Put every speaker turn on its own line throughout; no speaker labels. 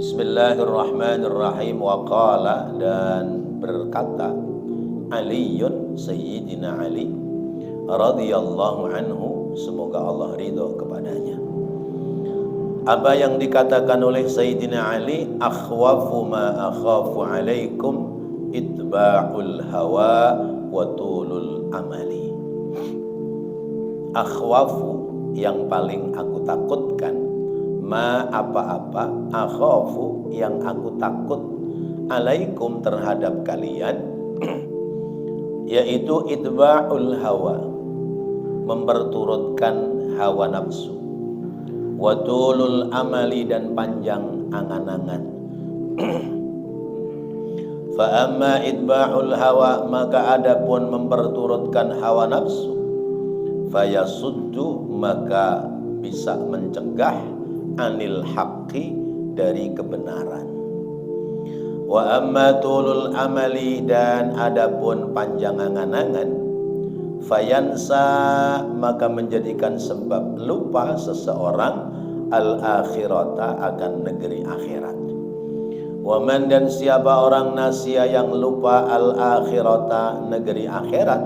Bismillahirrahmanirrahim. Wa qala, dan berkata Aliyun, Sayyidina Ali radhiyallahu anhu, semoga Allah ridho kepadanya. Apa yang dikatakan oleh Sayyidina Ali, akhwafu ma akhafu alaikum itba'ul hawa wa tulul amali. Akhwafu, yang paling aku takutkan, ma apa-apa, akhafu yang aku takut, alaikum terhadap kalian, yaitu itba'ul hawa, memperturutkan hawa nafsu, wa tulul amali, dan panjang angan-angan. Fa amma itba'ul hawa, maka adapun memperturutkan hawa nafsu, fayasuddu, maka bisa mencegah, anil haqqi, dari kebenaran. Wa amma tulul amali, dan adapun panjang angan-angan, fayansa, maka menjadikan sebab lupa seseorang al-akhirata, akan negeri akhirat. Wa man, dan siapa orang nasia yang lupa al-akhirata, negeri akhirat,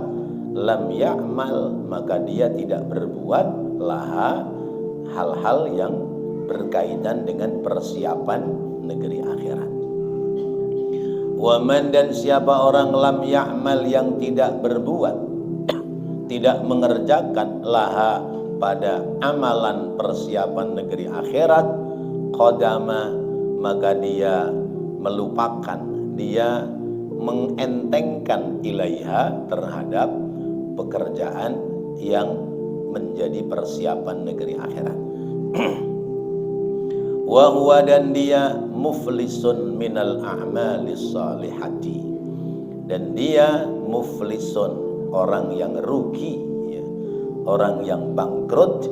lam ya'mal, maka dia tidak berbuat laha, hal-hal yang berkaitan dengan persiapan negeri akhirat. Wa man, dan siapa orang lam ya'mal, yang tidak berbuat, tidak mengerjakan laha, pada amalan persiapan negeri akhirat, qadama, maka dia melupakan, dia mengentengkan ilaiha, terhadap pekerjaan yang menjadi persiapan negeri akhirat. Wa huwa, dan dia muflisun minal a'malis salihati, dan dia muflisun, orang yang rugi, ya, orang yang bangkrut,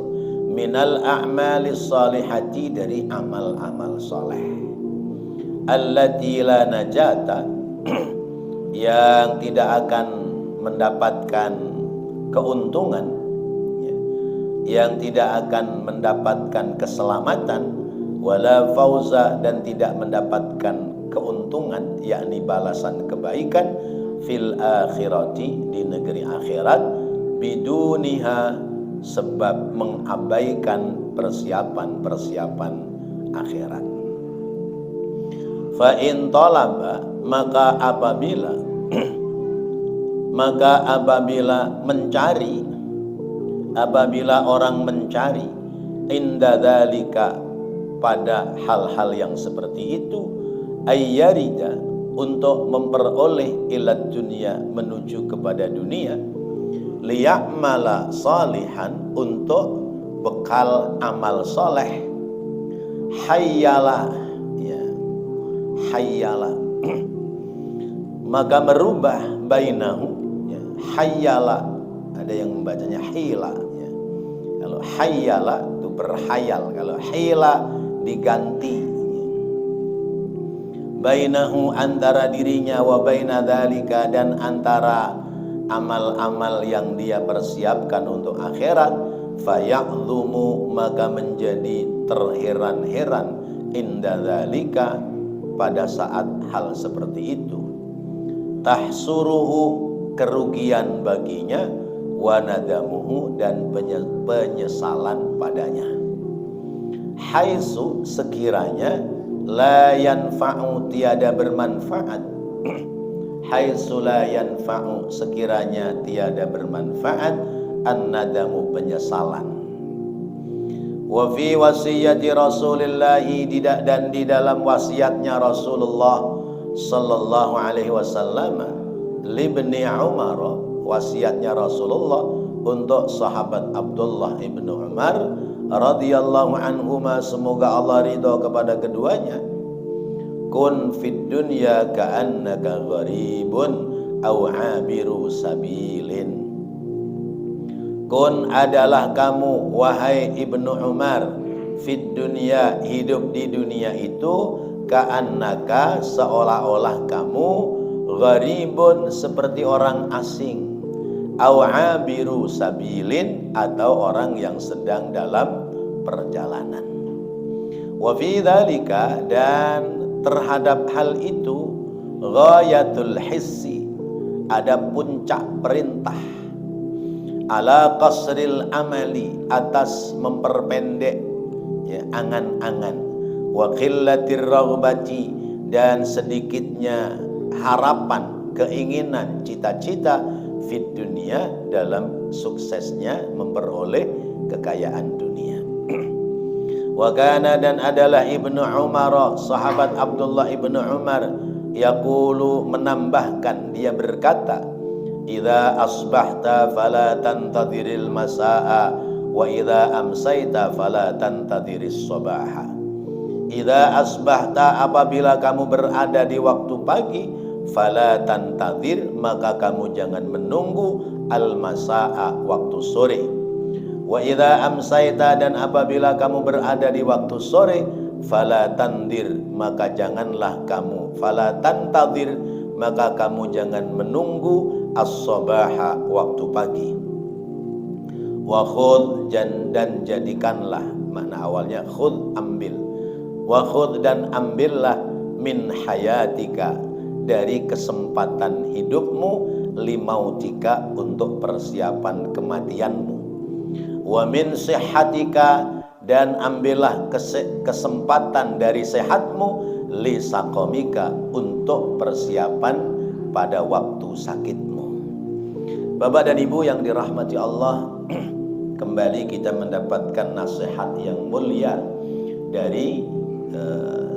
minal a'malis salihati, dari amal-amal soleh, allati la najata, yang tidak akan mendapatkan keuntungan, ya, yang tidak akan mendapatkan keselamatan, wala fauza, dan tidak mendapatkan keuntungan, yakni balasan kebaikan, fil akhirati, di negeri akhirat, biduniha, sebab mengabaikan persiapan-persiapan akhirat. Fa in talaba, maka apabila mencari, apabila orang mencari, inda dzalika, pada hal-hal yang seperti itu, ayyarida, untuk memperoleh ilat dunia, menuju kepada dunia, liya'mala salihan, untuk bekal amal soleh, hayyala, ya, hayyala, maka merubah bainahu, ya, hayyala, ada yang membacanya hila, ya. Kalau hayyala itu berhayal, kalau hila diganti, bainahu, antara dirinya, wa baina dzalika, dan antara amal-amal yang dia persiapkan untuk akhirat, faya'dhumu, maka menjadi terheran-heran, inda dzalika, pada saat hal seperti itu, tahsuruhu, kerugian baginya, wa nadamuhu, dan penyesalan padanya. Haitsu, sekiranya, la yanfa'u, tiada bermanfaat, haitsu la yanfa'u, sekiranya tiada bermanfaat, an-nadamu, penyesalan. Wa fi wasiyati Rasulillahi, dan di dalam wasiatnya Rasulullah sallallahu alaihi wasallam, libni Umar, wasiatnya Rasulullah untuk sahabat Abdullah ibnu Umar radhiyallahu anhuma, semoga Allah ridho kepada keduanya, kun fid dunya ka'annaka gharibun aw 'abiru sabilin. Kun, adalah kamu, wahai Ibnu Umar, fid dunya, hidup di dunia itu, ka'annaka, seolah-olah kamu, gharibun, seperti orang asing, aw 'abiru sabilin, atau orang yang sedang dalam perjalanan. Wa fi dzalika, dan terhadap hal itu, ghayatul hissi, ada puncak perintah, ala qasril amali, atas memperpendek ya angan-angan, wa qillatir raghbati, dan sedikitnya harapan, keinginan, cita-cita, fid dunia, dalam suksesnya memperoleh kekayaan dunia. Wa kana, dan adalah Ibnu Umar, sahabat Abdullah Ibnu Umar, yaqulu, menambahkan, dia berkata, idza asbahta fala tantadhiril masaa wa idza amsayta fala tantadhiris sabaha. Idza asbahta, apabila kamu berada di waktu pagi, fala tantadhir, maka kamu jangan menunggu, al masaa, waktu sore. Wa idza amsayta, dan apabila kamu berada di waktu sore, fala tandir, maka janganlah kamu, fala tantadhir, maka kamu jangan menunggu, as-sabaha, waktu pagi. Wa khudh, dan jadikanlah, makna awalnya khudh, ambil. Wa khudh, dan ambillah, min hayatika, dari kesempatan hidupmu, limautika, untuk persiapan kematianmu. Wa min sihhatika, dan ambillah kesempatan dari sehatmu, li saqamika, untuk persiapan pada waktu sakitmu. Bapak dan Ibu yang dirahmati Allah, kembali kita mendapatkan nasihat yang mulia dari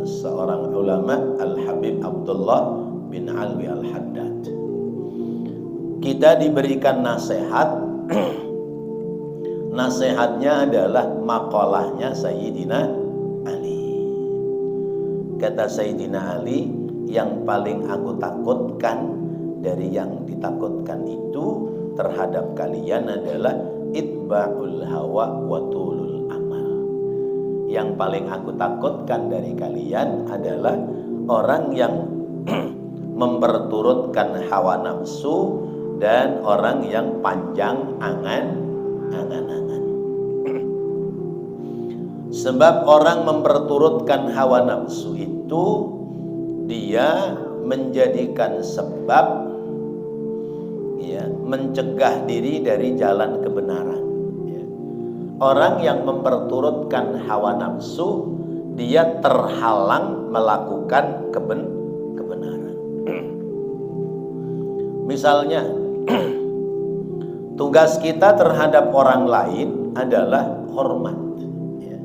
seorang ulama, Al-Habib Abdullah bin Alwi Al-Haddad. Kita diberikan nasihat. Nasihatnya adalah makalahnya Sayyidina Ali. Kata Sayyidina Ali, yang paling aku takutkan dari yang ditakutkan itu terhadap kalian adalah itba'ul hawa wa tulul amal. Yang paling aku takutkan dari kalian adalah orang yang memperturutkan hawa nafsu dan orang yang panjang angan-angan. Sebab orang memperturutkan hawa nafsu itu, dia menjadikan sebab ya, mencegah diri dari jalan kebenaran ya. Orang yang memperturutkan hawa nafsu, dia terhalang melakukan kebenaran. Misalnya tugas kita terhadap orang lain adalah hormat ya.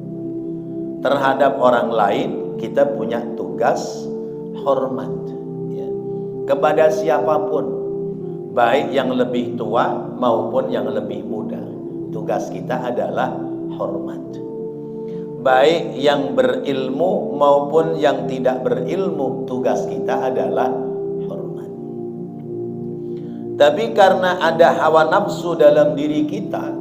Terhadap orang lain kita punya tugas hormat ya. Kepada siapapun, baik yang lebih tua maupun yang lebih muda, tugas kita adalah hormat. Baik yang berilmu maupun yang tidak berilmu, tugas kita adalah hormat. Tapi karena ada hawa nafsu dalam diri kita,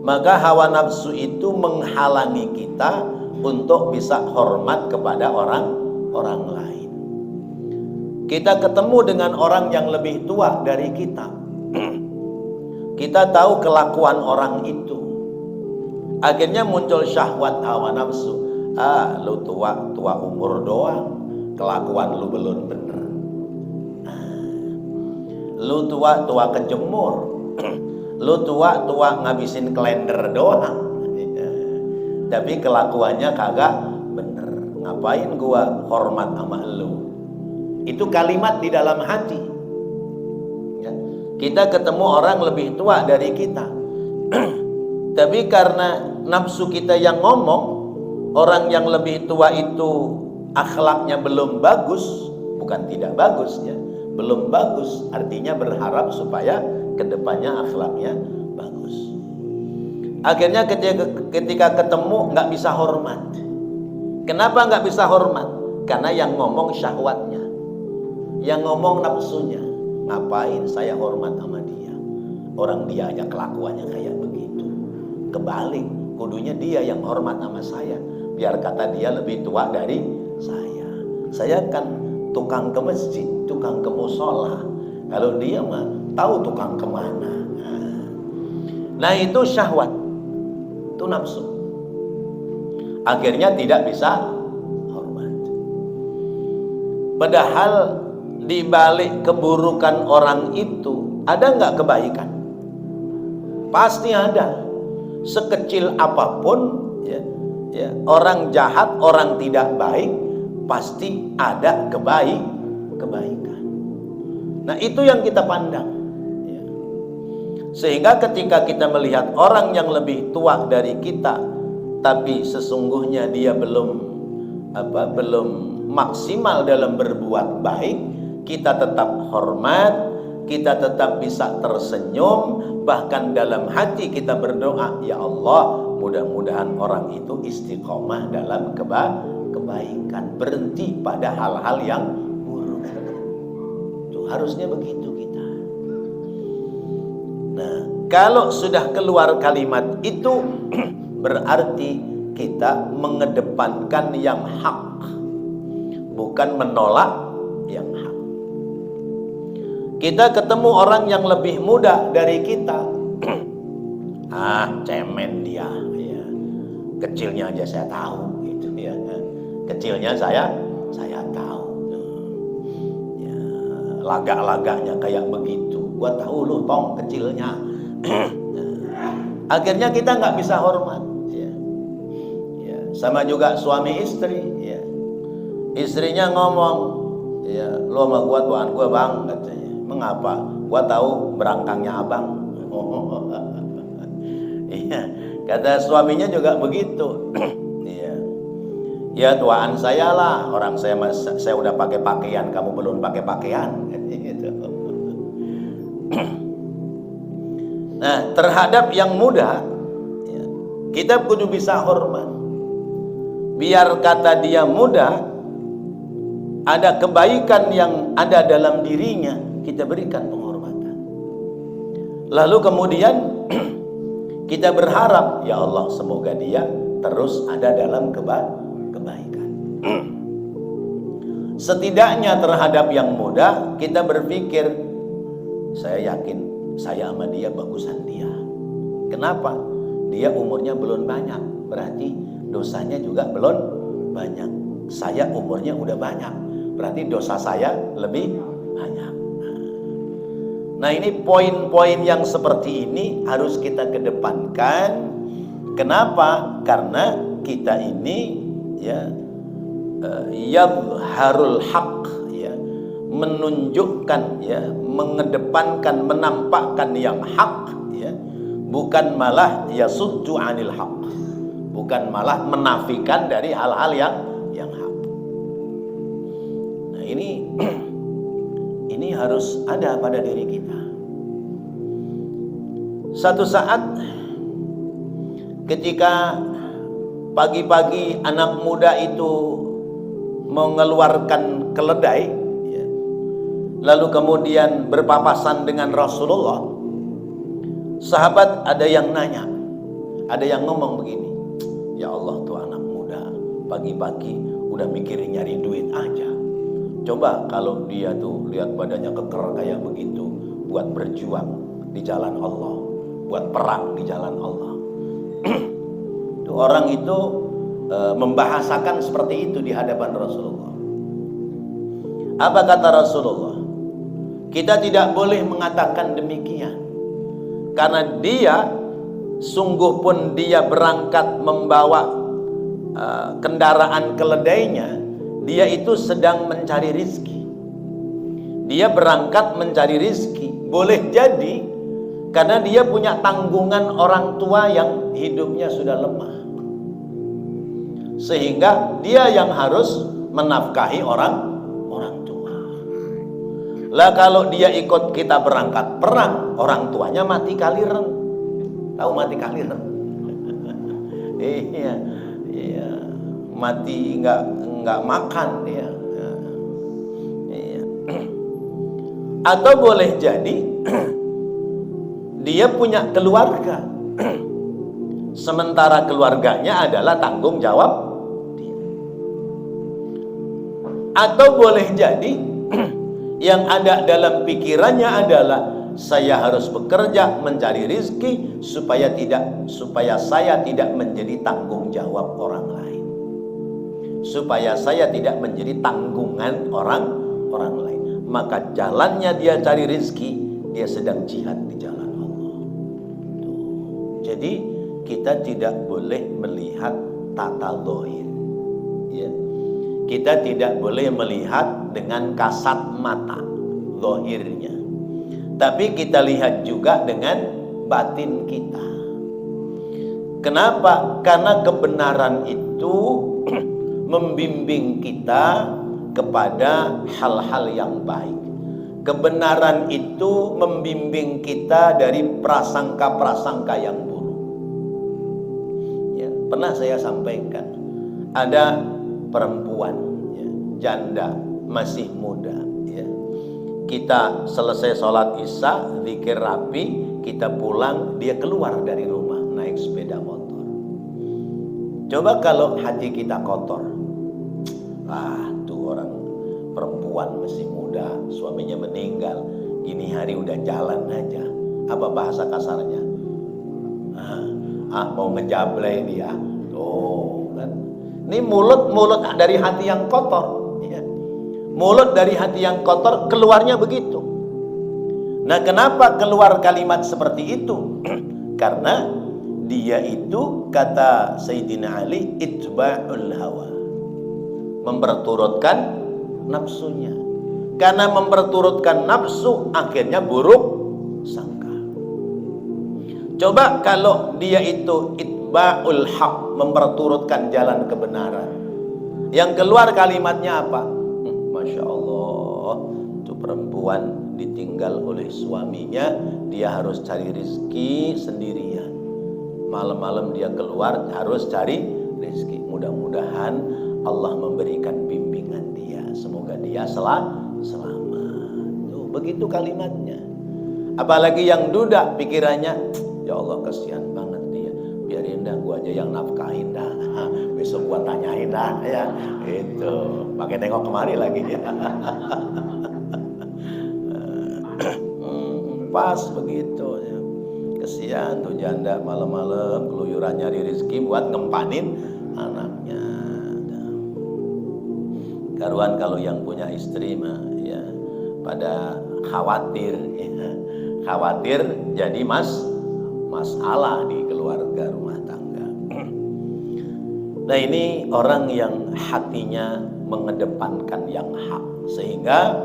maka hawa nafsu itu menghalangi kita untuk bisa hormat kepada orang lain. Kita ketemu dengan orang yang lebih tua dari kita, kita tahu kelakuan orang itu, akhirnya muncul syahwat hawa nafsu. Lu tua umur doang, kelakuan lu belum bener. Lu tua kejemur, lu tua ngabisin kalender doang, tapi kelakuannya kagak bener. Ngapain gua hormat sama lu? Itu kalimat di dalam hati ya. Kita ketemu orang lebih tua dari kita tapi karena nafsu kita yang ngomong, orang yang lebih tua itu akhlaknya belum bagus, bukan tidak bagus ya, belum bagus, artinya berharap supaya kedepannya akhlaknya bagus. Akhirnya ketika ketemu nggak bisa hormat. Kenapa nggak bisa hormat? Karena yang ngomong syahwatnya, yang ngomong nafsunya. Ngapain saya hormat sama dia? Orang dia aja kelakuannya kayak begitu. Kebalik, kudunya dia yang hormat sama saya, biar kata dia lebih tua dari saya. Saya kan tukang ke masjid, tukang ke musola. Kalau dia mah tahu tukang kemana. Nah itu syahwat, itu nafsu. akhirnya tidak bisa hormat. Padahal di balik keburukan orang itu ada nggak kebaikan? Pasti ada. Sekecil apapun ya, orang jahat, orang tidak baik, pasti ada kebaikan. Nah, itu yang kita pandang ya. Sehingga ketika kita melihat orang yang lebih tua dari kita, tapi sesungguhnya dia belum maksimal dalam berbuat baik, kita tetap hormat, kita tetap bisa tersenyum, bahkan dalam hati kita berdoa, ya Allah, mudah-mudahan orang itu istiqomah dalam kebaikan, berhenti pada hal-hal yang buruk. Itu harusnya begitu kita. Nah, kalau sudah keluar kalimat itu berarti kita mengedepankan yang hak, bukan menolak yang hak. Kita ketemu orang yang lebih muda dari kita, cemen dia, ya. Kecilnya aja saya tahu, gitu ya. Kecilnya saya tahu, ya. Lagak-lagaknya kayak begitu, gua tahu lu tong kecilnya. Akhirnya kita nggak bisa hormat, ya. Ya, sama juga suami istri, ya. Istrinya ngomong, ya, lu sama gua tuan gua bang, katanya. Mengapa? Gua tahu berangkangnya abang. Iya, kata suaminya juga begitu. Iya, ya tuaan saya lah, orang saya udah pakai pakaian, kamu belum pakai pakaian. Gitu. Nah, terhadap yang muda, ya, kita kudu bisa hormat. Biar kata dia muda, ada kebaikan yang ada dalam dirinya, kita berikan penghormatan. Lalu kemudian kita berharap, ya Allah, semoga dia terus ada dalam kebaikan. Setidaknya terhadap yang muda, kita berpikir, saya yakin saya sama dia bagusan dia. Kenapa? Dia umurnya belum banyak, berarti dosanya juga belum banyak. Saya umurnya udah banyak, berarti dosa saya lebih banyak. Nah, ini poin-poin yang seperti ini harus kita kedepankan. Kenapa? Karena kita ini ya yadharul haq, ya, menunjukkan, ya, mengedepankan, menampakkan yang hak, ya, bukan malah yasuddu anil haq, bukan malah menafikan dari hal-hal yang hak. Nah, ini harus ada pada diri kita. Satu saat ketika pagi-pagi anak muda itu mengeluarkan keledai, ya, lalu kemudian berpapasan dengan Rasulullah, sahabat ada yang nanya, ada yang ngomong begini, ya Allah, tuh anak muda pagi-pagi udah mikirin nyari duit aja. Coba kalau dia tuh lihat badannya keker kayak begitu, buat berjuang di jalan Allah, buat perang di jalan Allah. Tuh, orang itu membahasakan seperti itu di hadapan Rasulullah. Apa kata Rasulullah? Kita tidak boleh mengatakan demikian, karena dia sungguh pun dia berangkat membawa kendaraan keledainya. Dia itu sedang mencari rizki. Dia berangkat mencari rizki. Boleh jadi karena dia punya tanggungan orang tua yang hidupnya sudah lemah, sehingga dia yang harus menafkahi orang tua. Lah kalau dia ikut kita berangkat perang, orang tuanya mati kaliren. Tahu mati kaliren? Iya, iya, mati nggak makan dia. Iya. Atau boleh jadi dia punya keluarga, sementara keluarganya adalah tanggung jawab dia. Atau boleh jadi yang ada dalam pikirannya adalah saya harus bekerja mencari rizki supaya saya tidak menjadi tanggung jawab orang lain. supaya saya tidak menjadi tanggungan orang lain. Maka jalannya dia cari rezeki, dia sedang jihad di jalan Allah. Jadi kita tidak boleh melihat tata zahir, ya. Kita tidak boleh melihat dengan kasat mata zahirnya, tapi kita lihat juga dengan batin kita. Kenapa? Karena kebenaran itu membimbing kita kepada hal-hal yang baik. Kebenaran itu membimbing kita dari prasangka-prasangka yang buruk. Ya, pernah saya sampaikan, ada perempuan, ya, janda, masih muda, ya. Kita selesai sholat isya, zikir rapi, kita pulang, dia keluar dari rumah naik sepeda motor. Coba kalau hati kita kotor, tuh orang perempuan masih muda, suaminya meninggal, gini hari udah jalan aja. Apa bahasa kasarnya? Mau ngejablay dia. Tuh kan. Ini mulut dari hati yang kotor, ya. Mulut dari hati yang kotor keluarnya begitu. Nah, kenapa keluar kalimat seperti itu? Karena dia itu, kata Sayyidina Ali, itba'ul hawa, memperturutkan nafsunya. Karena memperturutkan nafsu, akhirnya buruk sangka. Coba kalau dia itu itba'ul haq, memperturutkan jalan kebenaran, yang keluar kalimatnya apa? Masya Allah, itu perempuan ditinggal oleh suaminya, dia harus cari rezeki sendirian. Malam-malam dia keluar harus cari rezeki. Mudah-mudahan Allah memberikan bimbingan dia, semoga dia selamat. Tuh, begitu kalimatnya. Apalagi yang duda pikirannya, ya Allah kasihan banget dia, biarin dah gua aja yang nafkahin dah, besok gua tanyain dah, ya itu pakai tengok kemari lagi ya. Pas begitu ya. Kesian tuh janda malam-malam keluyuran nyari rezeki buat ngempanin anaknya. Karuan kalau yang punya istri mah ya pada khawatir, ya. Khawatir jadi masalah di keluarga rumah tangga. Nah, ini orang yang hatinya mengedepankan yang hak, sehingga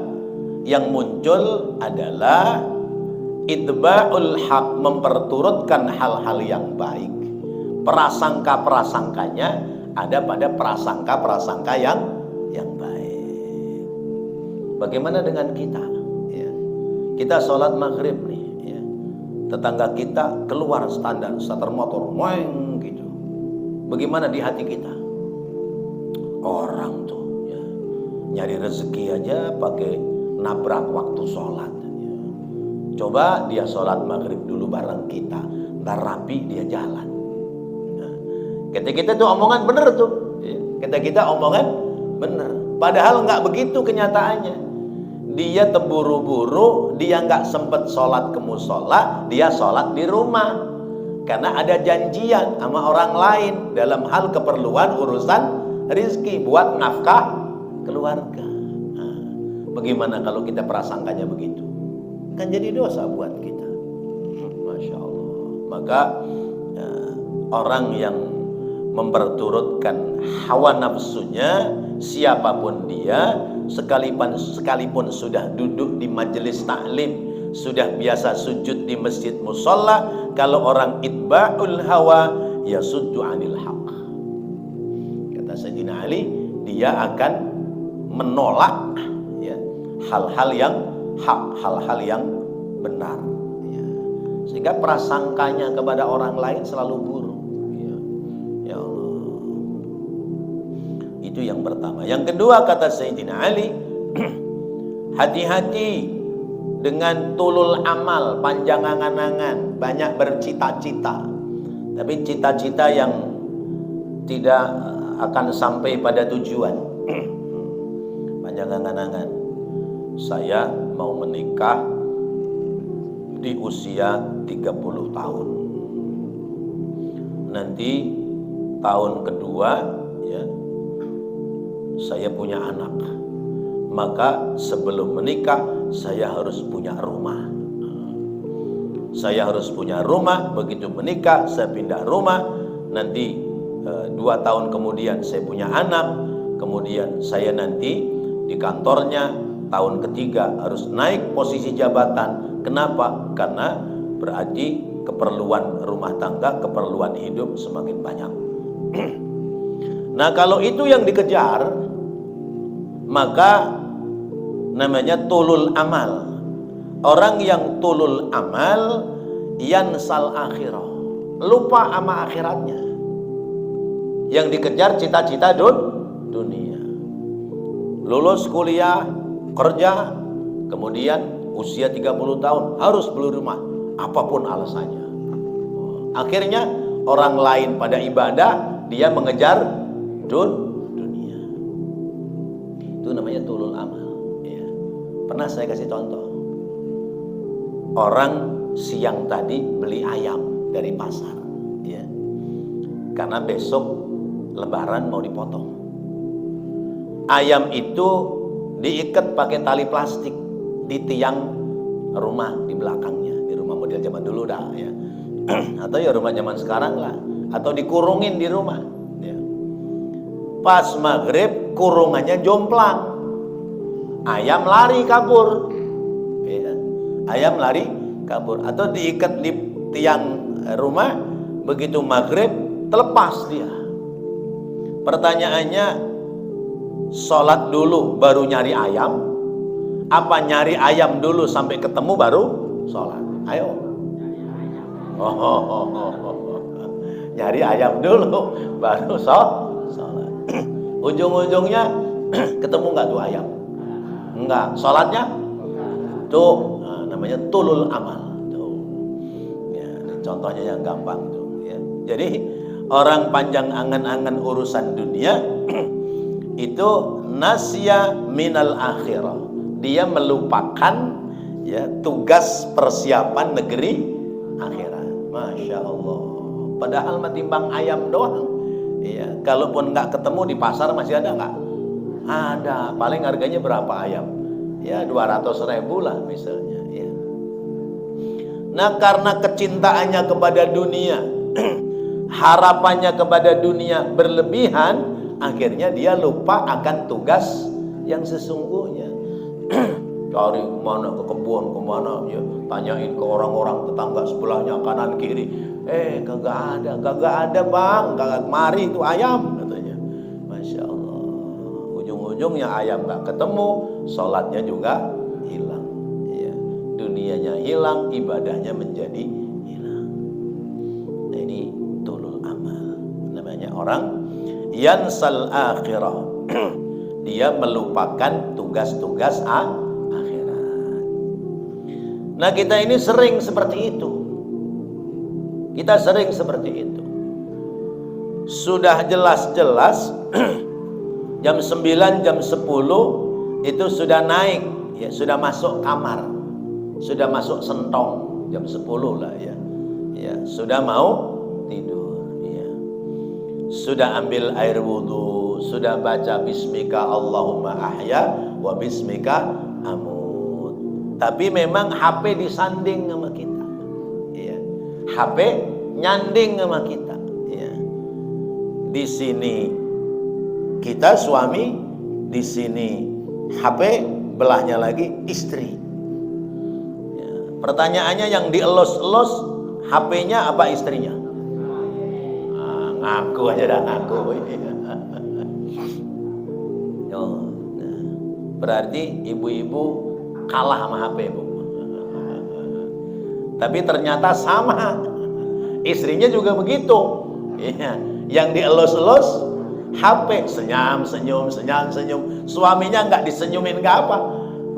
yang muncul adalah itba'ul haq, memperturutkan hal-hal yang baik. Prasangka-prasangkanya ada pada prasangka-prasangka yang baik. Bagaimana dengan kita? Ya. Kita sholat maghrib nih, ya. Tetangga kita keluar starter motor, moeng gitu. Bagaimana di hati kita? Orang tuh, ya, nyari rezeki aja pakai nabrak waktu sholat. Coba dia sholat maghrib dulu bareng kita, ntar rapi dia jalan. Nah, kita tuh omongan bener tuh, kita omongan bener. Padahal nggak begitu kenyataannya. Dia terburu-buru, dia nggak sempet sholat ke musola, dia sholat di rumah. Karena ada janjian sama orang lain dalam hal keperluan urusan rizki buat nafkah keluarga. Nah, bagaimana kalau kita prasangkanya begitu? Kan jadi dosa buat kita. Masya Allah. Maka orang yang memperturutkan hawa nafsunya, siapapun dia, sekalipun sudah duduk di majelis taklim, sudah biasa sujud di masjid musola, kalau orang itba'ul hawa yasuddu anil haq, kata Sayyidina Ali, dia akan menolak, ya, hal-hal yang hak, hal-hal yang benar, ya. Sehingga prasangkanya kepada orang lain selalu buruk, ya. Ya Allah. Itu yang pertama. Yang kedua, kata Sayyidina Ali, hati-hati dengan tulul amal, panjang angan-angan, banyak bercita-cita, tapi cita-cita yang tidak akan sampai pada tujuan. Panjang angan-angan, saya mau menikah di usia 30 tahun. Nanti tahun kedua, ya, saya punya anak, maka sebelum menikah saya harus punya rumah. Saya harus punya rumah, begitu menikah saya pindah rumah, nanti 2 tahun kemudian saya punya anak, kemudian saya nanti di kantornya tahun ketiga harus naik posisi jabatan. Kenapa? Karena berarti keperluan rumah tangga, keperluan hidup semakin banyak. Nah, kalau itu yang dikejar, maka namanya tulul amal. Orang yang tulul amal yansal akhirah, lupa sama akhiratnya. Yang dikejar cita-cita dunia. Lulus kuliah, kerja, kemudian usia 30 tahun harus beli rumah, apapun alasannya. Akhirnya orang lain pada ibadah, dia mengejar dunia. Itu namanya tulul amal. Ya. Pernah saya kasih contoh. Orang siang tadi beli ayam dari pasar, ya. Karena besok Lebaran mau dipotong. Ayam itu diikat pakai tali plastik di tiang rumah di belakangnya, di rumah model zaman dulu dah, ya. Atau ya rumah zaman sekarang lah, atau dikurungin di rumah, ya. Pas maghrib kurungannya jomplang, ayam lari kabur, ya. Ayam lari kabur, atau diikat di tiang rumah, begitu maghrib terlepas dia. Pertanyaannya, sholat dulu baru nyari ayam, apa nyari ayam dulu sampai ketemu baru sholat? Ayo. Nyari ayam dulu baru sholat. Ujung-ujungnya ketemu nggak tuh ayam? Enggak. Sholatnya tuh, nah, namanya tulul amal. Tuh. Ya, contohnya yang gampang tuh. Ya. Jadi orang panjang angan-angan urusan dunia itu nasya minal akhirah. Dia melupakan, ya, tugas persiapan negeri akhirat. Masya Allah. Padahal matimbang ayam doang. Ya, kalaupun nggak ketemu di pasar masih ada nggak? Ada. Paling harganya berapa ayam? Ya 200.000 lah misalnya. Ya. Nah, karena kecintaannya kepada dunia, harapannya kepada dunia berlebihan, akhirnya dia lupa akan tugas yang sesungguhnya. Cari kemana, ke kebun, kemana, ya, tanyain ke orang-orang tetangga sebelahnya kanan kiri, kagak ada bang, kagak mari itu ayam katanya. Masya Allah. Ujung-ujungnya ayam gak ketemu, sholatnya juga hilang, ya. Dunianya hilang, ibadahnya menjadi hilang. Nah, ini tulul amal, namanya orang yansal akhirah. Dia melupakan tugas-tugas akhirat. Nah, kita ini sering seperti itu. Kita sering seperti itu. Sudah jelas-jelas jam 9, jam 10 itu sudah naik, ya, sudah masuk kamar, sudah masuk sentong jam 10 lah, ya. Ya, sudah mau tidur, ya. Sudah ambil air wudhu, sudah baca bismika Allahumma ahya wa bismika amut. Tapi memang HP disanding sama kita, ya. HP nyanding sama kita, ya. Di sini kita suami, di sini HP, belahnya lagi istri. Ya. Pertanyaannya, yang dielus-elus HP-nya apa istrinya? Ngaku aja dah, ngaku. Oh, nah, berarti ibu-ibu kalah sama HP, Bu. Tapi ternyata sama, istrinya juga begitu, ya. Yang dielus-elus HP, senyum-senyum, senyum-senyum. Suaminya nggak disenyumin nggak apa.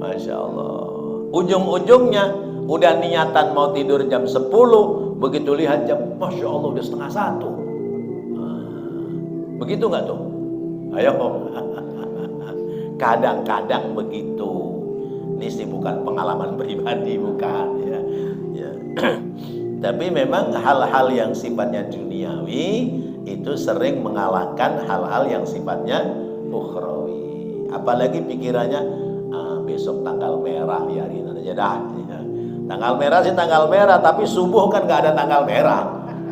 Masya Allah. Ujung-ujungnya udah niatan mau tidur jam 10, begitu lihat jam, Masya Allah udah 12:30. Begitu nggak tuh? Ayo. Kadang-kadang begitu. Ini sih bukan pengalaman pribadi, bukan, ya. Ya. Tapi memang hal-hal yang sifatnya duniawi itu sering mengalahkan hal-hal yang sifatnya ukhrawi. Apalagi pikirannya besok tanggal merah, biarin aja dah. Tanggal merah sih tanggal merah, tapi subuh kan gak ada tanggal merah.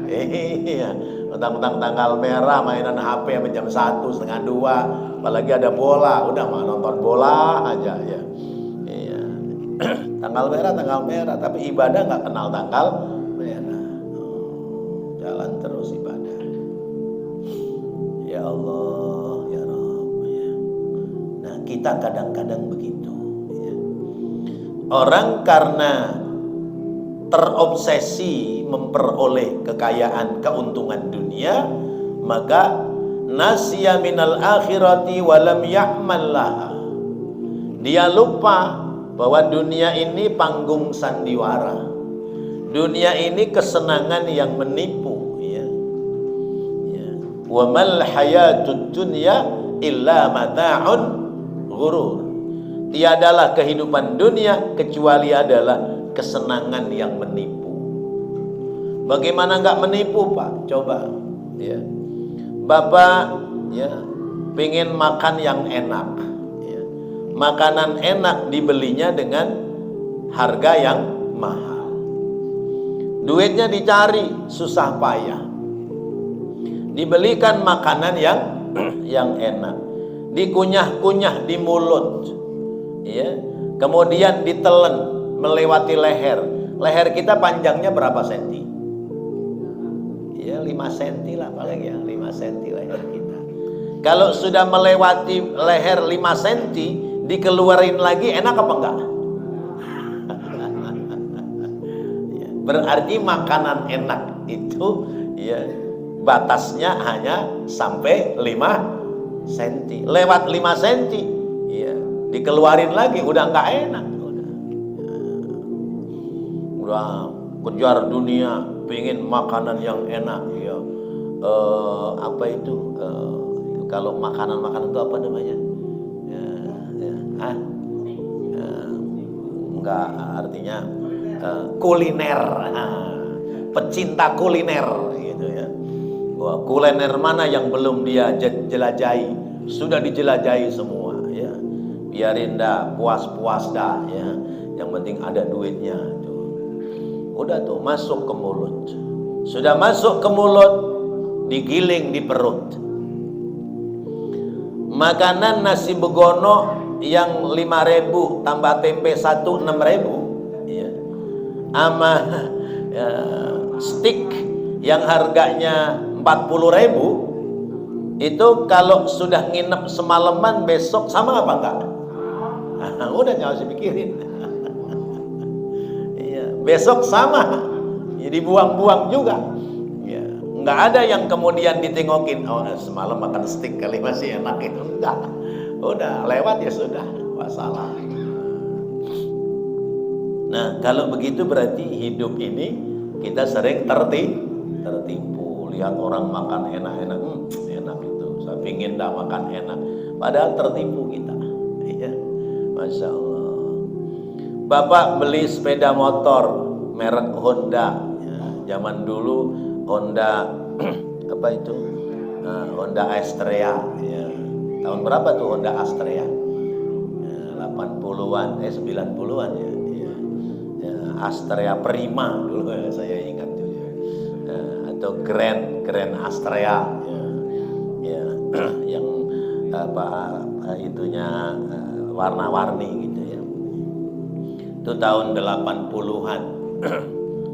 Iya, tentang tanggal merah mainan HP sampai jam 1, setengah 2, apalagi ada bola, udah mah nonton bola aja ya. Iya. Tanggal merah, tapi ibadah nggak kenal tanggal merah. Jalan terus ibadah. Ya Allah, ya Rabb. Ya. Nah, kita kadang-kadang begitu. Ya. Orang karena terobsesi memperoleh kekayaan, keuntungan dunia, maka nasya minal akhirati walam ya'mal laha. Dia lupa bahwa dunia ini panggung sandiwara. Dunia ini kesenangan yang menipu, ya. Ya. Wa mal hayatud dunya illa mata'un ghurur. Tiadalah kehidupan dunia kecuali adalah kesenangan yang menipu. Bagaimana nggak menipu, Pak? Coba, ya. Bapak, ya, pengen makan yang enak, ya. Makanan enak dibelinya dengan harga yang mahal. Duitnya dicari susah payah. Dibelikan makanan yang enak, dikunyah-kunyah di mulut, ya. Kemudian ditelan melewati leher. Leher kita panjangnya berapa senti? Ya 5 senti lah paling ya, 5 senti leher kita. Kalau sudah melewati leher 5 senti, dikeluarin lagi enak apa enggak? Ya, berarti makanan enak itu ya batasnya hanya sampai 5 senti. Lewat 5 senti, ya dikeluarin lagi udah enggak enak. Udah kejar dunia, pengen makanan yang enak, ya. Apa itu? Kalau makanan itu apa namanya? Enggak, artinya kuliner. Pecinta kuliner, gitu ya. Wah, kuliner mana yang belum dia jelajahi? Sudah dijelajahi semua, ya. Biarin dah, puas-puas dah, ya. Yang penting ada duitnya. Udah tuh masuk ke mulut. Sudah masuk ke mulut, digiling di perut. Makanan nasi begono yang 5.000 tambah tempe 1 6.000, ya. Sama stick yang harganya 40.000, itu kalau sudah nginep semalaman besok sama apa enggak? Udah nggak usah pikirin. Besok sama, ya dibuang-buang juga, ya. Nggak ada yang kemudian ditengokin, oh semalam makan steak kali masih enak itu, enggak. Udah lewat ya sudah, wassalam. Nah kalau begitu berarti hidup ini kita sering tertipu. Lihat orang makan enak-enak, enak itu, saya pingin dah makan enak, padahal tertipu kita, ya. Masya Allah. Bapak beli sepeda motor merek Honda, ya, zaman dulu Honda apa itu? Honda Astrea, ya. Tahun berapa tuh Honda Astrea? Ya, 80-an, 90-an ya. Ya. Ya, Astrea Prima dulu ya, saya ingat tuh, ya. Ya, atau Grand Astrea, ya. Ya, yang apa itunya warna-warni gitu ya. Itu tahun 80-an.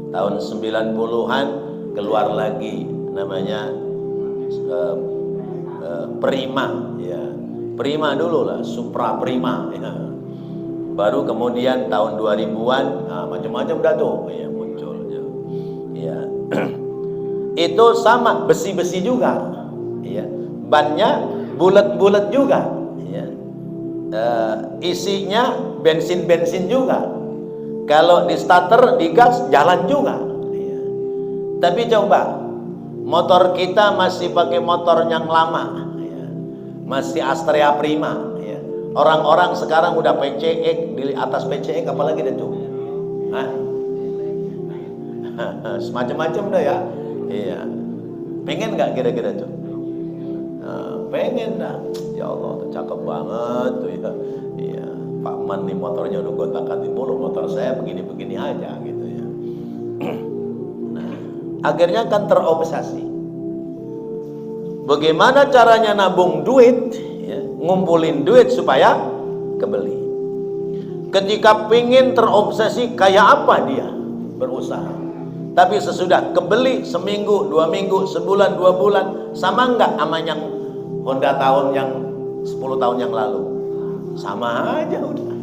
Tahun 90-an keluar lagi namanya Prima, ya. Prima dulu lah, Supra Prima, ya. Baru kemudian tahun 2000-an macam-macam dah tuh ya muncul, ya. Ya. Itu sama, besi-besi juga, ya. Bannya bulat-bulat juga, ya. Isinya bensin-bensin juga. Kalau di starter, di gas, jalan juga, ya. Tapi coba, motor kita masih pakai motor yang lama, ya. Masih Astrea Prima, ya. Orang-orang sekarang udah PCX, di atas PCX apalagi itu, semacam-macam dah ya. Iya. Pengen nggak kira-kira tuh? pengen dah. Ya Allah, tuh cakep banget tuh ya. Iya, Pak Man nih motornya udah gue takatin mulu, motor saya begini-begini aja gitu ya. Nah, akhirnya kan terobsesi. Bagaimana caranya nabung duit, ya, ngumpulin duit supaya kebeli. Ketika pingin terobsesi, kayak apa dia berusaha. Tapi sesudah kebeli seminggu, 2 minggu, sebulan, 2 bulan, sama enggak sama yang Honda tahun yang 10 tahun yang lalu? Sama aja udah.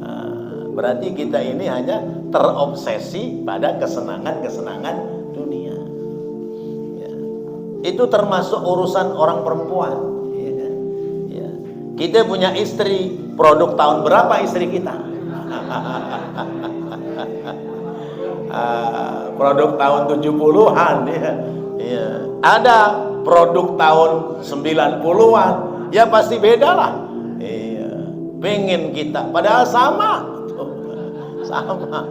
Nah, berarti kita ini hanya terobsesi pada kesenangan-kesenangan dunia. Ya. Itu termasuk urusan orang perempuan. Ya. Ya. Kita punya istri, produk tahun berapa istri kita? Produk tahun 70-an ya. Ya. Ada produk tahun 90-an, ya pasti beda lah. Iya. Pengen kita, padahal sama. Sama.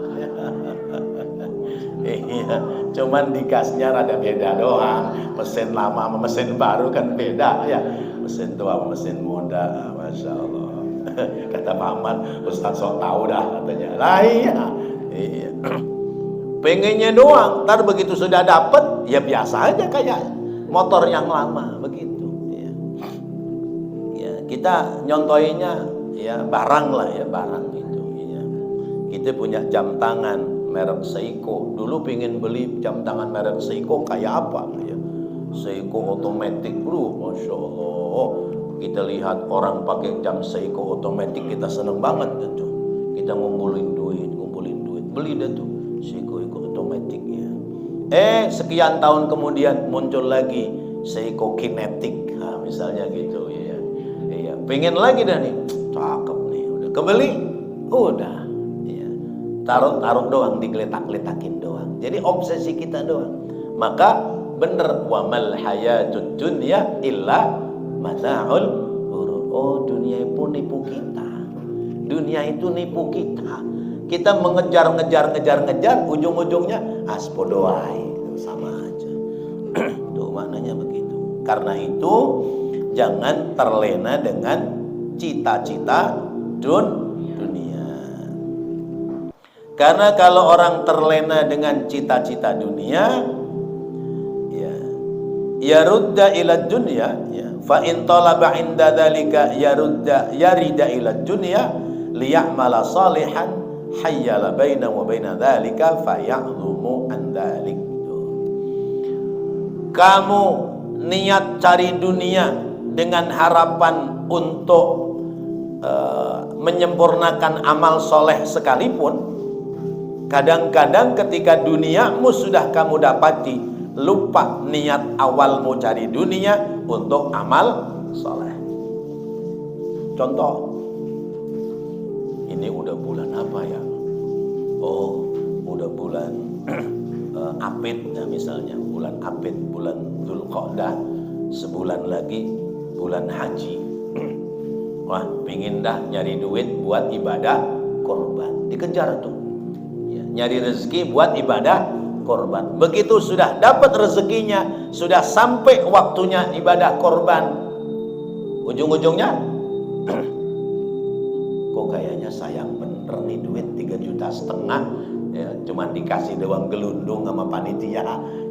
Iya, cuman dikasnya rada beda doang. Mesin lama sama mesin baru kan beda ya. Mesin tua sama mesin muda, Masya Allah. Kata Paman, Ustaz sok tahu dah katanya. Lah iya. Iya. Pengennya doang, ntar begitu sudah dapet, ya biasa aja kayak motor yang lama begitu. Ya, ya kita nyontoinya ya barang lah ya, barang gitu. Ya. Kita punya jam tangan merek Seiko. Dulu pengen beli jam tangan merek Seiko kayak apa? Ya. Seiko otomatis, Masya Allah. Kita lihat orang pakai jam Seiko otomatis, kita seneng banget gitu. Kita ngumpulin duit, beli dah tuh Seiko otomatis ya. Sekian tahun kemudian muncul lagi Seiko kinetik, nah, misalnya gitu ya. Iya, pengen lagi dah nih, cakep nih, udah kebeli, udah, ya. Taruh doang, digeletak-geletakin doang. Jadi obsesi kita doang. Maka bener, wa mal hayatud dunya illa mata'ul ghurur. Oh, dunia pun nipu kita. Dunia itu nipu kita. Kita mengejar, ujung-ujungnya aspodoai, sama aja. Tuh maknanya begitu. Karena itu jangan terlena dengan cita-cita dunia. Karena kalau orang terlena dengan cita-cita dunia, ya rudda ila dunya, ya. Fa in talaba inda dzalika yarida ila dunya liya'mala salihan hayyala baina wa baina dzalika faya'lumu an dzalik. Kamu niat cari dunia dengan harapan untuk menyempurnakan amal soleh sekalipun, kadang-kadang ketika duniamu sudah kamu dapati, lupa niat awalmu cari dunia untuk amal soleh. Contoh, ini udah bulan apa ya? Oh, udah bulan Apit ya, misalnya bulan Apit, bulan Dzulqa'dah, sebulan lagi bulan haji. Wah, pingin dah nyari duit buat ibadah korban, dikejar tuh ya, nyari rezeki buat ibadah korban. Begitu sudah dapat rezekinya, sudah sampai waktunya ibadah korban, ujung-ujungnya kok kayaknya sayang bener nih duit 3,5 juta ya, cuman dikasih doang gelundung sama panitia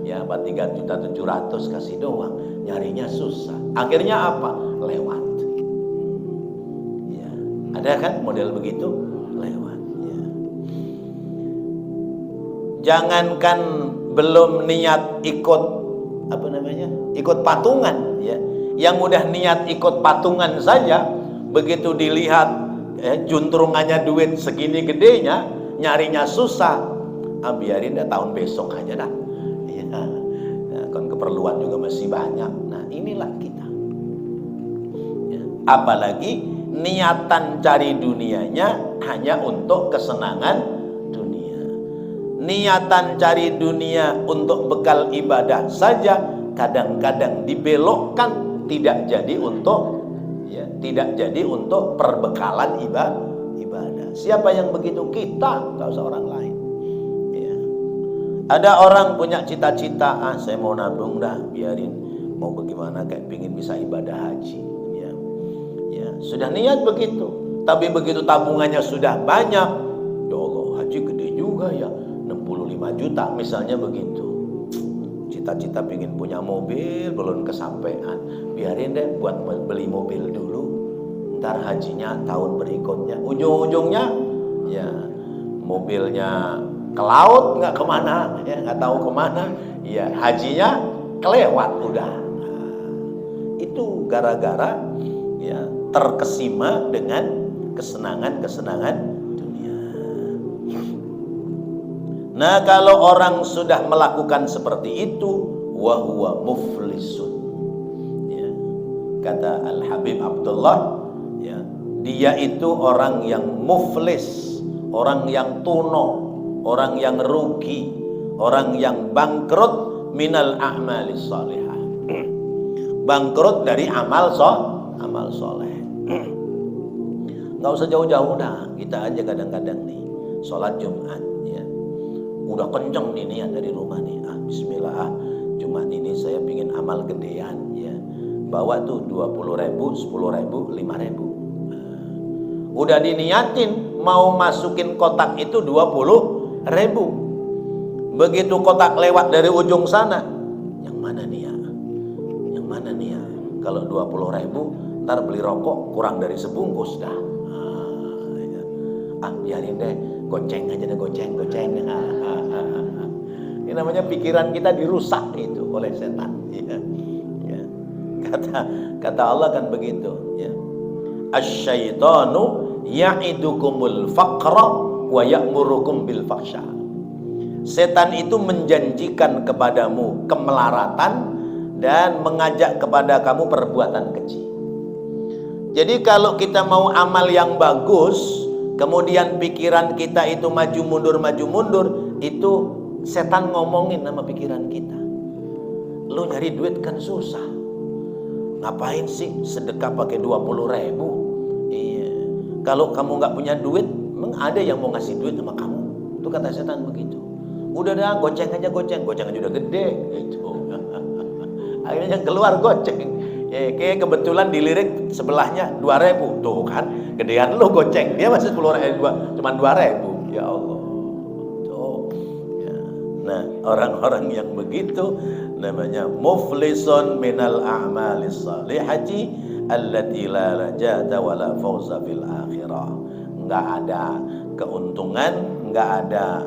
ya, 3,7 juta kasih doang, nyarinya susah. Akhirnya apa? Lewat ya. Ada kan model begitu? Lewat ya. Jangankan belum niat ikut ikut patungan ya, yang udah niat ikut patungan saja, begitu dilihat juntrungannya duit segini gedenya, nyarinya susah, biarin dah tahun besok aja dah ya, kan keperluan juga masih banyak. Nah inilah kita ya. Apalagi niatan cari dunianya hanya untuk kesenangan dunia, niatan cari dunia untuk bekal ibadah saja kadang-kadang dibelokkan, tidak jadi untuk perbekalan ibadah. Siapa yang begitu? Kita, nggak usah orang lain ya. Ada orang punya cita-cita, saya mau nabung dah, biarin mau bagaimana kayak pingin bisa ibadah haji, ya. Ya, sudah niat begitu. Tapi begitu tabungannya sudah banyak, ya Allah, haji gede juga ya, 65 juta misalnya begitu. Cita-cita pingin punya mobil belum kesampaian, biarin deh buat beli mobil dulu, ntar hajinya tahun berikutnya. Ujung-ujungnya ya mobilnya ke laut, nggak kemana, ya nggak tahu kemana, ya hajinya kelewat udah. Nah, itu gara-gara ya terkesima dengan kesenangan-kesenangan dunia. Nah, kalau orang sudah melakukan seperti itu, wahuwa muflisun. Ya, kata Al Habib Abdullah, ya, dia itu orang yang muflis, orang yang tuno, orang yang rugi, orang yang bangkrut minal a'malis salihah. Bangkrut dari amal soleh. Nggak usah jauh-jauh dah, kita aja kadang-kadang nih sholat Jumat, ya udah kenceng nih niat dari rumah nih, bismillah, Jumat ini saya pingin amal gedean, ya bawa tuh 20.000, 10.000, 5.000. Udah diniatin mau masukin kotak itu 20.000. Begitu kotak lewat dari ujung sana, yang mana nih ya? Yang mana nih ya? Kalau 20.000 ntar beli rokok kurang dari sebungkus dah. Biarin deh, goceng aja deh, goceng. Ini namanya pikiran kita dirusak itu oleh setan. Ya. Ya. Kata Allah kan begitu. Ya. Asyaitanu ya'idukumul faqra wa ya'murukum bil fahsya. Setan itu menjanjikan kepadamu kemelaratan dan mengajak kepada kamu perbuatan keji. Jadi kalau kita mau amal yang bagus, kemudian pikiran kita itu maju mundur, itu setan ngomongin sama pikiran kita. Lu nyari duit kan susah. Ngapain sih sedekah pakai 20.000? Iya. Kalau kamu nggak punya duit, emang ada yang mau ngasih duit sama kamu? Itu kata setan begitu. Udah dah, goceng aja udah gede. Gitu. Akhirnya yang keluar goceng. Ya, kayak kebetulan dilirik sebelahnya 2.000, tuh kan gedean lu goceng, dia masih 10.000, cuma 2.000. Ya Allah, tuh. Ya. Nah, orang-orang yang begitu namanya muflisun minal a'malis salihati allati la rajata wala fawza fil akhirah. Enggak ada keuntungan, enggak ada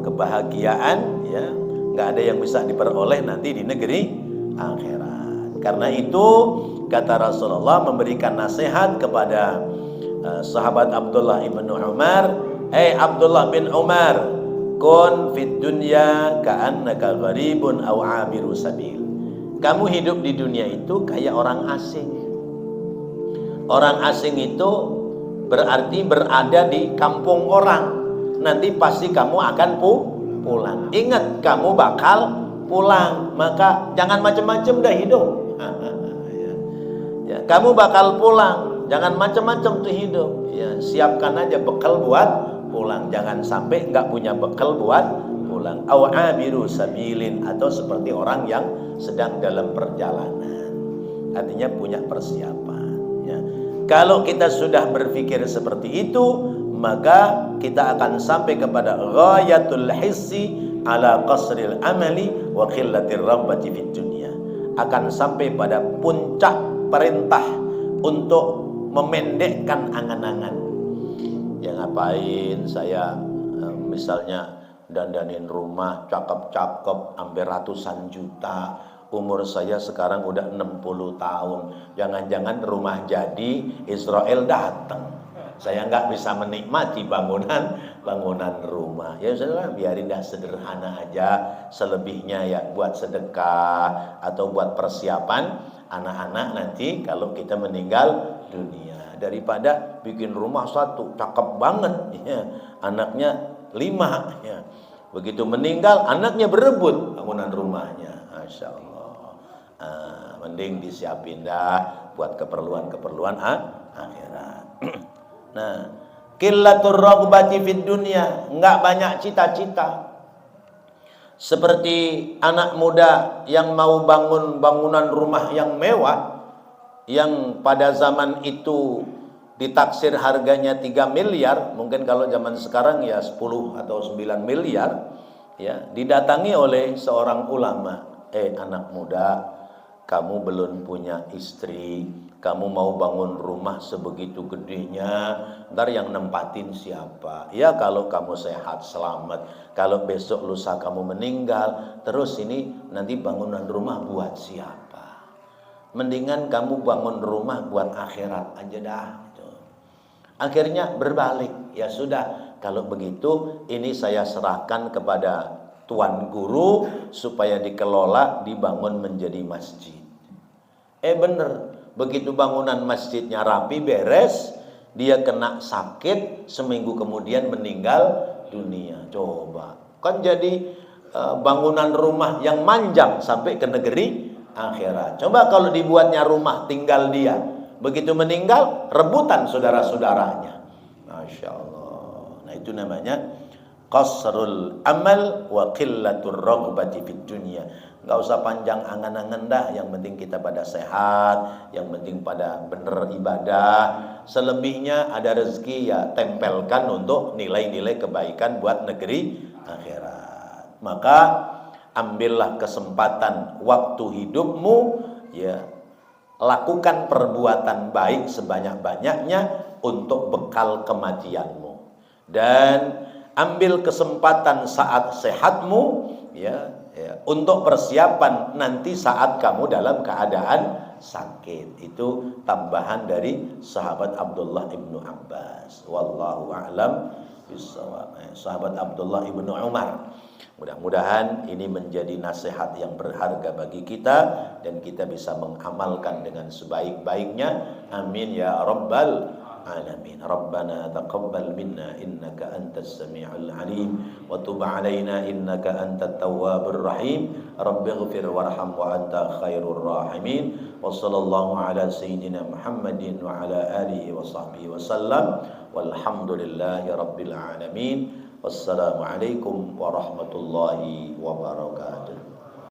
kebahagiaan, ya, enggak ada yang bisa diperoleh nanti di negeri akhirat. Karena itu kata Rasulullah memberikan nasihat kepada sahabat Abdullah ibn Umar, Abdullah bin Umar, kun fid dunya ka'annaka gharibun aw 'abiru sabil. Kamu hidup di dunia itu kayak orang asing. Orang asing itu berarti berada di kampung orang. Nanti pasti kamu akan pulang. Ingat, kamu bakal pulang, maka jangan macam-macam dah hidup. Ya, kamu bakal pulang, jangan macam-macam tuh hidup. Ya, siapkan aja bekal buat pulang. Jangan sampai nggak punya bekal buat pulang. Aw abiru sabilin, atau seperti orang yang sedang dalam perjalanan. Artinya punya persiapan. Ya. Kalau kita sudah berpikir seperti itu, maka kita akan sampai kepada ghayatul hissi ala qasril amali wa khillatir rabbati fid dunya. Akan sampai pada puncak perintah untuk memendekkan angan-angan. Ya ngapain saya misalnya dandanin rumah cakep-cakep sampai ratusan juta. Umur saya sekarang udah 60 tahun. Jangan-jangan rumah jadi Israel datang. Saya nggak bisa menikmati bangunan rumah. Ya sudah, biarin dah sederhana aja. Selebihnya ya buat sedekah atau buat persiapan anak-anak nanti kalau kita meninggal dunia. Daripada bikin rumah satu cakep banget, ya, anaknya 5, ya. Begitu meninggal anaknya berebut bangunan rumahnya. Masya Allah. Mending disiapin dah buat keperluan-keperluan akhirat. Nah, qillatur raghbati fid dunya, enggak banyak cita-cita. Seperti anak muda yang mau bangun bangunan rumah yang mewah, yang pada zaman itu ditaksir harganya 3 miliar, mungkin kalau zaman sekarang ya 10 atau 9 miliar, ya, didatangi oleh seorang ulama, anak muda, kamu belum punya istri, kamu mau bangun rumah sebegitu gedenya, ntar yang nempatin siapa? Ya kalau kamu sehat selamat, kalau besok lusa kamu meninggal, terus ini nanti bangunan rumah buat siapa? Mendingan kamu bangun rumah buat akhirat aja dah. Akhirnya berbalik, ya sudah, kalau begitu ini saya serahkan kepada tuan guru supaya dikelola, dibangun menjadi masjid. Bener, begitu bangunan masjidnya rapi beres, dia kena sakit, seminggu kemudian meninggal dunia. Coba, kan jadi bangunan rumah yang manjang sampai ke negeri akhirat. Coba kalau dibuatnya rumah tinggal dia, begitu meninggal rebutan saudara-saudaranya. Masya Allah. Nah itu namanya qasrul amal wa qillatur raghbati fid dunya. Enggak usah panjang angan-angan dah, yang penting kita pada sehat, yang penting pada bener ibadah. Selebihnya ada rezeki ya tempelkan untuk nilai-nilai kebaikan buat negeri akhirat. Maka ambillah kesempatan waktu hidupmu, ya, lakukan perbuatan baik sebanyak-banyaknya untuk bekal kematianmu. Dan ambil kesempatan saat sehatmu, ya, untuk persiapan nanti saat kamu dalam keadaan sakit. Itu tambahan dari sahabat Abdullah ibnu Abbas. Wallahu a'lam bishawab. Sahabat Abdullah ibnu Umar. Mudah-mudahan ini menjadi nasihat yang berharga bagi kita dan kita bisa mengamalkan dengan sebaik-baiknya. Amin ya rabbal alamin. Rabbana taqabbal minna innaka antas samiul alim wa tub alaina innaka antat tawwabur rahim. Rabbighfir warham wa anta khairur rahimin. Wa sallallahu ala sayyidina Muhammadin wa ala alihi wa sahbihi wasallam. Walhamdulillahi rabbil alamin. Wassalamualaikum warahmatullahi wabarakatuh.